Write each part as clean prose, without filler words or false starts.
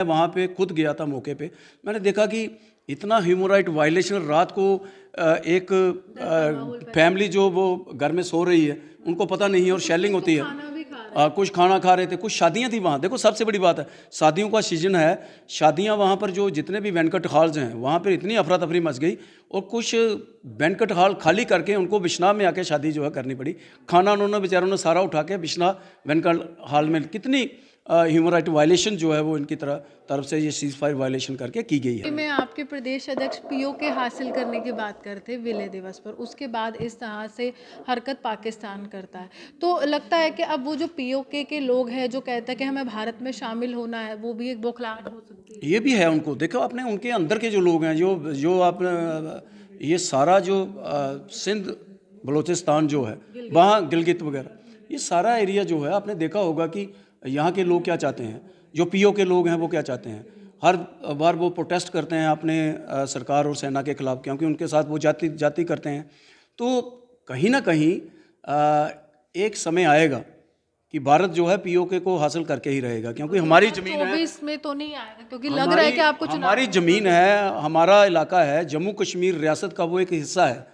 वहाँ पे खुद गया था मौके पे, मैंने देखा कि इतना ह्यूमन राइट वायलेशन। रात को एक फैमिली जो वो घर में सो रही है, उनको पता नहीं है और शेलिंग होती है। कुछ खाना खा रहे थे, कुछ शादियां थी वहाँ। देखो सबसे बड़ी बात है, शादियों का सीजन है, शादियां वहाँ पर जो जितने भी बैंक्वेट हॉल्स हैं वहाँ पर इतनी अफरा तफरी मच गई, और कुछ बैंक्वेट हॉल खाली करके उनको बिश्नाह में आके शादी जो है करनी पड़ी। खाना उन्होंने बेचारों ने सारा उठा के बिश्नाह बैंक्वेट हॉल में, कितनी ह्यूमन राइट वायलेशन जो है वो इनकी तरफ से ये सीज फायर वायलेशन करके की गई है। मैं आपके प्रदेश अध्यक्ष पीओके हासिल करने की बात करते विलय दिवस पर, उसके बाद इस तरह से हरकत पाकिस्तान करता है, तो लगता है कि अब वो जो पीओके के लोग हैं जो कहते हैं कि हमें भारत में शामिल होना है, वो भी एक बौखलाहट हो सकती है। ये भी है उनको, देखो आपने उनके अंदर के जो लोग हैं, जो जो आप ये सारा जो सिंध बलूचिस्तान जो है वहाँ गिलगित वगैरह, ये सारा एरिया जो है आपने देखा होगा कि यहाँ के लोग क्या चाहते हैं, जो पीओ के लोग हैं वो क्या चाहते हैं। हर बार वो प्रोटेस्ट करते हैं अपने सरकार और सेना के खिलाफ, क्योंकि उनके साथ वो जाति करते हैं। तो कहीं ना कहीं एक समय आएगा कि भारत जो है पीओके को हासिल करके ही रहेगा, क्योंकि हमारी ज़मीन है। 24 में तो नहीं आएगा, क्योंकि लग रहा है कि आपको हमारी ज़मीन है, हमारा इलाका है, जम्मू कश्मीर रियासत का वो एक हिस्सा है।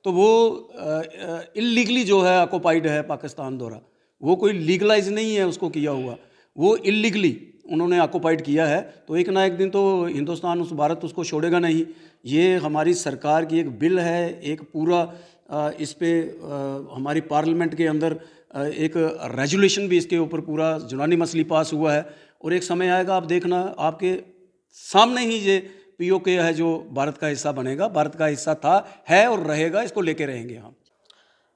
तो वो इलीगली जो है ऑक्युपाइड है पाकिस्तान द्वारा, वो कोई लीगलाइज नहीं है उसको किया हुआ, वो इलीगली उन्होंने ऑक्युपाइड किया है। तो एक ना एक दिन तो हिंदुस्तान भारत उसको छोड़ेगा नहीं। ये हमारी सरकार की एक बिल है, एक पूरा इस पे हमारी पार्लियामेंट के अंदर एक रेजोल्यूशन भी इसके ऊपर पूरा यूनानी मसली पास हुआ है। और एक समय आएगा, आप देखना, आपके सामने ही ये पीओके है जो भारत का हिस्सा बनेगा, भारत का हिस्सा था, है और रहेगा, इसको लेके रहेंगे हम।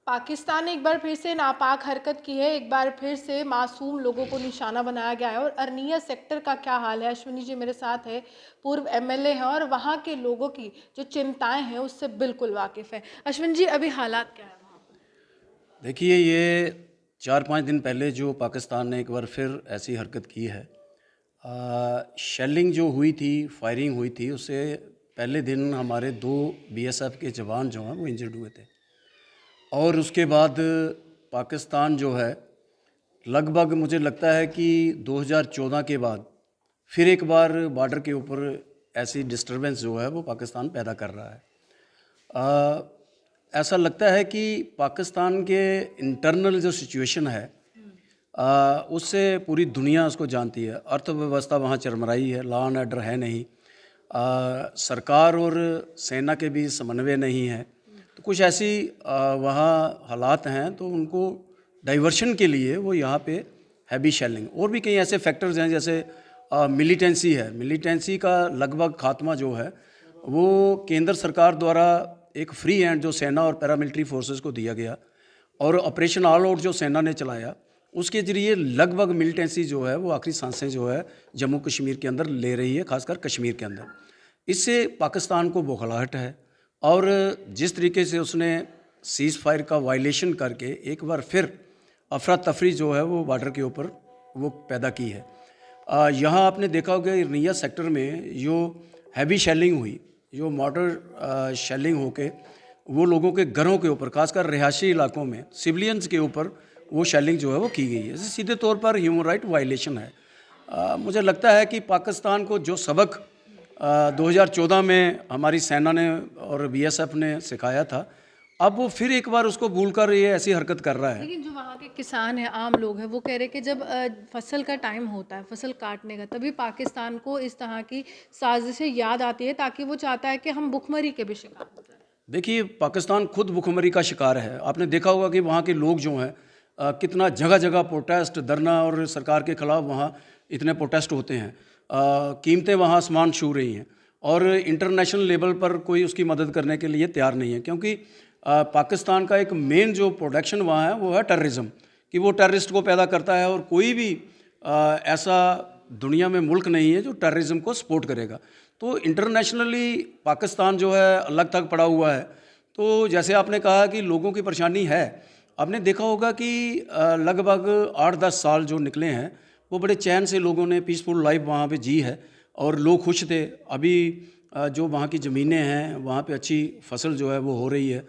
पाकिस्तान ने एक बार फिर से नापाक हरकत की है, एक बार फिर से मासूम लोगों को निशाना बनाया गया है। और अरनिया सेक्टर का क्या हाल है, अश्विनी जी मेरे साथ है, पूर्व एमएलए हैं और वहाँ के लोगों की जो चिंताएं हैं उससे बिल्कुल वाकिफ़ है। अश्विनी जी, अभी हालात क्या है वहाँ पर? देखिए, ये 4-5 दिन पहले जो पाकिस्तान ने एक बार फिर ऐसी हरकत की है, शेलिंग जो हुई थी, फायरिंग हुई थी, उससे पहले दिन हमारे 2 बीएसएफ के जवान जो हैं वो इंजर्ड हुए थे। और उसके बाद पाकिस्तान जो है, लगभग मुझे लगता है कि 2014 के बाद फिर एक बार बॉर्डर के ऊपर ऐसी डिस्टरबेंस जो है वो पाकिस्तान पैदा कर रहा है। ऐसा लगता है कि पाकिस्तान के इंटरनल जो सिचुएशन है, उससे पूरी दुनिया उसको जानती है। अर्थव्यवस्था वहाँ चरमराई है, लॉ एंड ऑर्डर है नहीं, सरकार और सेना के बीच समन्वय नहीं है। तो कुछ ऐसी वहाँ हालात हैं, तो उनको डाइवर्शन के लिए वो यहाँ पे हैवी शेलिंग, और भी कई ऐसे फैक्टर्स हैं, जैसे मिलिटेंसी है। मिलिटेंसी का लगभग खात्मा जो है वो केंद्र सरकार द्वारा एक फ्री हैंड जो सेना और पैरामिलिट्री फोर्सेस को दिया गया, और ऑपरेशन ऑल आउट जो सेना ने चलाया, उसके ज़रिए लगभग मिलिटेंसी जो है वो आखिरी सांसें जो है जम्मू कश्मीर के अंदर ले रही है, खासकर कश्मीर के अंदर। इससे पाकिस्तान को बौखलाहट है, और जिस तरीके से उसने सीज़ फायर का वायलेशन करके एक बार फिर अफरा तफरी जो है वो बॉर्डर के ऊपर वो पैदा की है। यहाँ आपने देखा होगा इरनिया सेक्टर में जो हैवी शेलिंग हुई, जो मॉडर शेलिंग होके वो लोगों के घरों के ऊपर, खासकर रिहायशी इलाकों में सिविलियंस के ऊपर वो शेलिंग जो है वो की गई है, सीधे तौर पर ह्यूमन राइट वायलेशन है। मुझे लगता है कि पाकिस्तान को जो सबक 2014 में हमारी सेना ने और बीएसएफ ने सिखाया था, अब वो फिर एक बार उसको भूलकर ये ऐसी हरकत कर रहा है। लेकिन जो वहाँ के किसान हैं, आम लोग हैं, वो कह रहे हैं कि जब फसल का टाइम होता है, फसल काटने का, तभी पाकिस्तान को इस तरह की साजिशें याद आती है, ताकि वो चाहता है कि हम भुखमरी के भी शिकार हो जाए। देखिए, पाकिस्तान खुद भुखमरी का शिकार है। आपने देखा होगा कि वहाँ के लोग जो हैं, कितना जगह जगह प्रोटेस्ट, धरना, और सरकार के खिलाफ वहाँ इतने प्रोटेस्ट होते हैं। कीमतें वहाँ आसमान छू रही हैं, और इंटरनेशनल लेवल पर कोई उसकी मदद करने के लिए तैयार नहीं है, क्योंकि पाकिस्तान का एक मेन जो प्रोडक्शन वहाँ है वो है टेररिज्म, कि वो टेररिस्ट को पैदा करता है, और कोई भी ऐसा दुनिया में मुल्क नहीं है जो टेररिज्म को सपोर्ट करेगा। तो इंटरनेशनली पाकिस्तान जो है अलग थक पड़ा हुआ है। तो जैसे आपने कहा कि लोगों की परेशानी है, आपने देखा होगा कि लगभग 8-10 साल जो निकले हैं वो बड़े चैन से लोगों ने पीसफुल लाइफ वहाँ पे जी है, और लोग खुश थे। अभी जो वहाँ की ज़मीनें हैं वहाँ पे अच्छी फसल जो है वो हो रही है।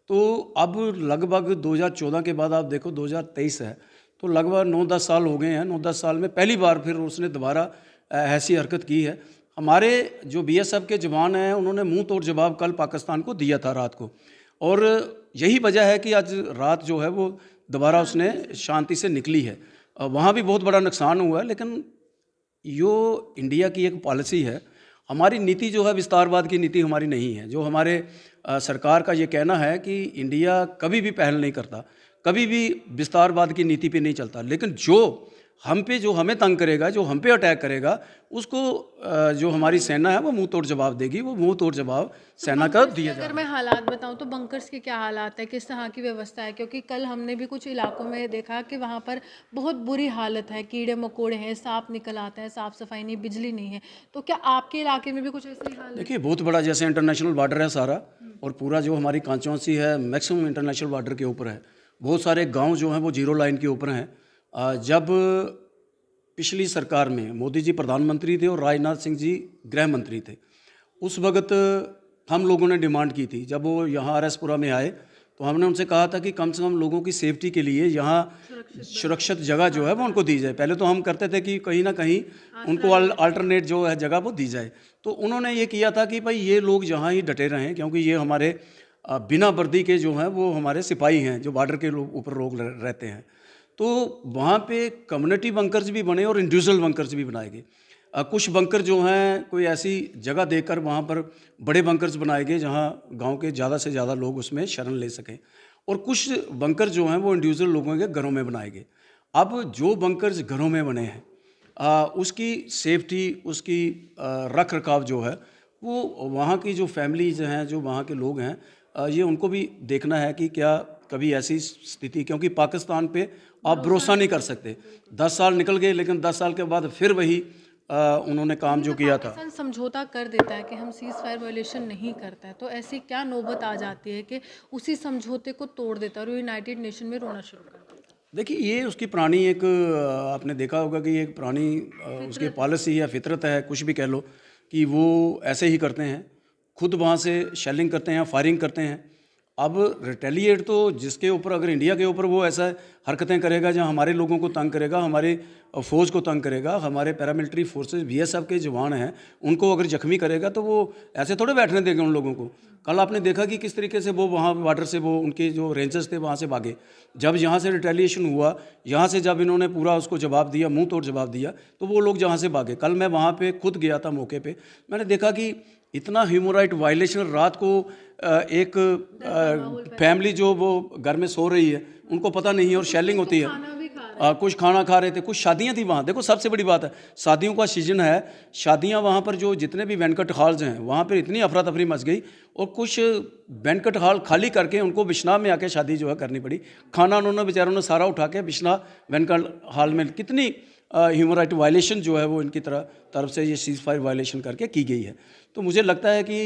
तो अब लगभग 2014 के बाद आप देखो 2023 है, तो लगभग 9-10 साल हो गए हैं। 9-10 साल में पहली बार फिर उसने दोबारा ऐसी हरकत की है। हमारे जो बीएसएफ के जवान हैं उन्होंने मुंह तोड़ जवाब कल पाकिस्तान को दिया था रात को, और यही वजह है कि आज रात जो है वो दोबारा उसने शांति से निकली है। वहाँ भी बहुत बड़ा नुकसान हुआ है, लेकिन यो इंडिया की एक पॉलिसी है। हमारी नीति जो है विस्तारवाद की नीति हमारी नहीं है। जो हमारे सरकार का ये कहना है कि इंडिया कभी भी पहल नहीं करता, कभी भी विस्तारवाद की नीति पे नहीं चलता, लेकिन जो हम पे, जो हमें तंग करेगा, जो हम पे अटैक करेगा, उसको जो हमारी सेना है वो मुंह तोड़ जवाब देगी। वो मुंह तोड़ जवाब सेना का दिया अगर जाएगा। मैं हालात बताऊं तो बंकर्स के क्या हालात है, किस तरह की व्यवस्था है? क्योंकि कल हमने भी कुछ इलाकों में देखा कि वहां पर बहुत बुरी हालत है, कीड़े मकोड़े हैं, सांप निकल आते हैं, साफ सफाई नहीं, बिजली नहीं है। तो क्या आपके इलाके में भी कुछ ऐसी हाल है? देखिए, बहुत बड़ा जैसे इंटरनेशनल बॉर्डर है सारा, और पूरा जो हमारी कॉन्स्टिट्यूंसी है मैक्सिमम इंटरनेशनल बॉर्डर के ऊपर है। बहुत सारे गांव जो हैं वो जीरो लाइन के ऊपर हैं। जब पिछली सरकार में मोदी जी प्रधानमंत्री थे और राजनाथ सिंह जी गृह मंत्री थे, उस वक्त हम लोगों ने डिमांड की थी, जब वो यहाँ आरएसपुरा में आए तो हमने उनसे कहा था कि कम से कम लोगों की सेफ्टी के लिए यहाँ सुरक्षित जगह जो है वो उनको दी जाए। पहले तो हम करते थे कि कहीं ना कहीं उनको अल्टरनेट जो है जगह वो दी जाए। तो उन्होंने ये किया था कि भाई ये लोग जहाँ ही डटे रहें, क्योंकि ये हमारे बिना वर्दी के जो हैं वो हमारे सिपाही हैं जो बॉर्डर के ऊपर लोग रहते हैं। तो वहाँ पे कम्युनिटी बंकर्स भी बने और इंडिविजुअल बंकर्स भी बनाए गए। कुछ बंकर जो हैं कोई ऐसी जगह देकर वहाँ पर बड़े बंकर्स बनाए गए जहाँ गांव के ज़्यादा से ज़्यादा लोग उसमें शरण ले सकें, और कुछ बंकर जो हैं वो इंडिविजुअल लोगों के घरों में बनाए गए। अब जो बंकर्स घरों में बने हैं उसकी सेफ्टी, उसकी रख रखाव जो है वो वहाँ की जो फैमिलीज हैं, जो वहाँ के लोग हैं, ये उनको भी देखना है कि क्या कभी ऐसी स्थिति, क्योंकि पाकिस्तान पे आप भरोसा नहीं कर सकते। 10 साल निकल गए, लेकिन 10 साल के बाद फिर वही उन्होंने काम जो किया था। पाकिस्तान समझौता कर देता है कि हम सीज फायर वायलेशन नहीं करता है, तो ऐसी क्या नौबत आ जाती है कि उसी समझौते को तोड़ देता है और यूनाइटेड नेशन में रोना शुरू कर देता है? देखिए, ये उसकी पुरानी एक आपने देखा होगा कि एक पुरानी उसकी पॉलिसी है, फितरत है, कुछ भी कह लो, कि वो ऐसे ही करते हैं, खुद वहाँ से शेलिंग करते हैं, फायरिंग करते हैं। अब रिटेलिएट तो जिसके ऊपर, अगर इंडिया के ऊपर वो ऐसा हरकतें करेगा जहाँ हमारे लोगों को तंग करेगा, हमारे फ़ौज को तंग करेगा, हमारे पैरामिलिट्री फोर्सेस बीएसएफ के जवान हैं उनको अगर जख्मी करेगा, तो वो ऐसे थोड़े बैठने देंगे उन लोगों को। कल आपने देखा कि किस तरीके से वो वहाँ बॉर्डर से वो उनके जो रेंजर्स थे वहाँ से भागे। जब यहाँ से रिटेलिएशन हुआ, यहाँ से जब इन्होंने पूरा उसको जवाब दिया, मुंह तोड़ जवाब दिया, तो वो लोग जहाँ से भागे। कल मैं वहाँ पे खुद गया था मौके पे, मैंने देखा कि इतना ह्यूमन राइट वायलेशन, रात को एक फैमिली जो वो घर में सो रही है उनको पता नहीं है और शेलिंग होती है। कुछ खाना खा रहे थे, कुछ शादियां थी वहाँ। देखो, सबसे बड़ी बात है, शादियों का सीजन है, शादियां वहाँ पर जो जितने भी बैंक्वेट हॉल्स हैं वहाँ पर इतनी अफरा तफरी मच गई, और कुछ बैंक्वेट हॉल खाली करके उनको बिश्नाह में आके शादी जो है करनी पड़ी। खाना उन्होंने बेचारों ने सारा उठा के बिश्नाह बैंक्वेट हॉल में, कितनी ह्यूमन राइट वायलेशन जो है वो इनकी तरफ से ये सीज फायर वायलेशन करके की गई है। तो मुझे लगता है कि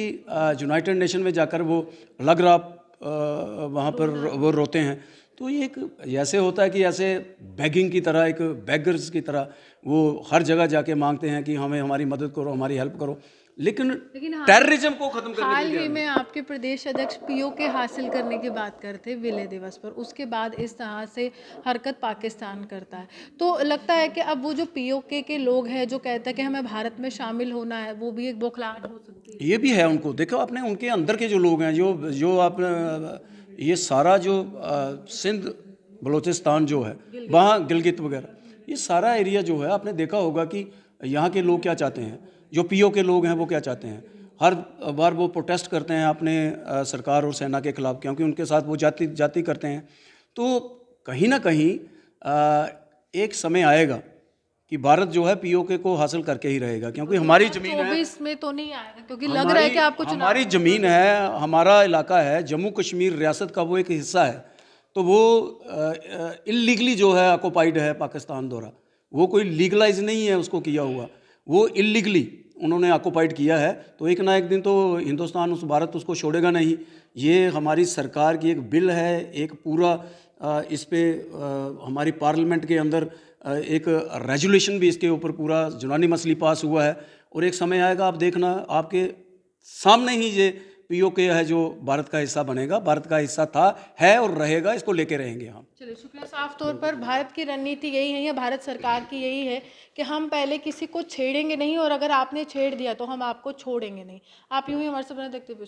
यूनाइटेड नेशन में जाकर वो अलग वहाँ पर वो रोते हैं। तो ये एक ऐसे होता है कि ऐसे बैगिंग की तरह, एक बैगर्स की तरह वो हर जगह जाके मांगते हैं कि हमें हमारी मदद करो, हमारी हेल्प करो, लेकिन टेररिज्म को खत्म करने हाल के लिए ही में आपके प्रदेश अध्यक्ष पीओके हासिल करने की बात करते विलय दिवस पर, उसके बाद इस तरह से हरकत पाकिस्तान करता है, तो लगता है कि अब वो जो पीओके के लोग हैं जो कहते हैं कि हमें भारत में शामिल होना है, वो भी एक बौखलाहट हो सकती है? ये भी है उनको। देखो, आपने उनके अंदर के जो लोग हैं, जो जो आप ये सारा जो सिंध बलूचिस्तान जो है वहाँ गिलगित वगैरह, ये सारा एरिया जो है, आपने देखा होगा कि यहाँ के लोग क्या चाहते हैं, जो पीओ के लोग हैं वो क्या चाहते हैं। हर बार वो प्रोटेस्ट करते हैं अपने सरकार और सेना के खिलाफ, क्योंकि उनके साथ वो जाति करते हैं। तो कहीं ना कहीं एक समय आएगा कि भारत जो है पीओके को हासिल करके ही रहेगा, क्योंकि हमारी ज़मीन है। 24 में तो नहीं आएगा, क्योंकि लग रहा है कि आपको हमारी ज़मीन है, हमारा इलाका है, जम्मू कश्मीर रियासत का वो एक हिस्सा है। तो वो इलीगली जो है ऑक्युपाइड है पाकिस्तान द्वारा, वो कोई लीगलाइज नहीं है उसको किया हुआ, वो इलीगली उन्होंने ऑक्युपाइड किया है। तो एक ना एक दिन तो हिंदुस्तान, भारत उसको छोड़ेगा नहीं। ये हमारी सरकार की एक बिल है, एक पूरा इस पे हमारी पार्लियामेंट के अंदर एक रेजोल्यूशन भी इसके ऊपर पूरा यूनानी मसली पास हुआ है। और एक समय आएगा, आप देखना, आपके सामने ही ये पीओके है जो भारत का हिस्सा बनेगा, भारत का हिस्सा था, है और रहेगा, इसको लेके रहेंगे हम। चलिए शुक्रिया। साफ तौर पर भारत की रणनीति यही है या भारत सरकार की यही है कि हम पहले किसी को छेड़ेंगे नहीं और अगर आपने छेड़ दिया तो हम आपको छोड़ेंगे नहीं। आप यूं ही हमारे से बने देखते हुए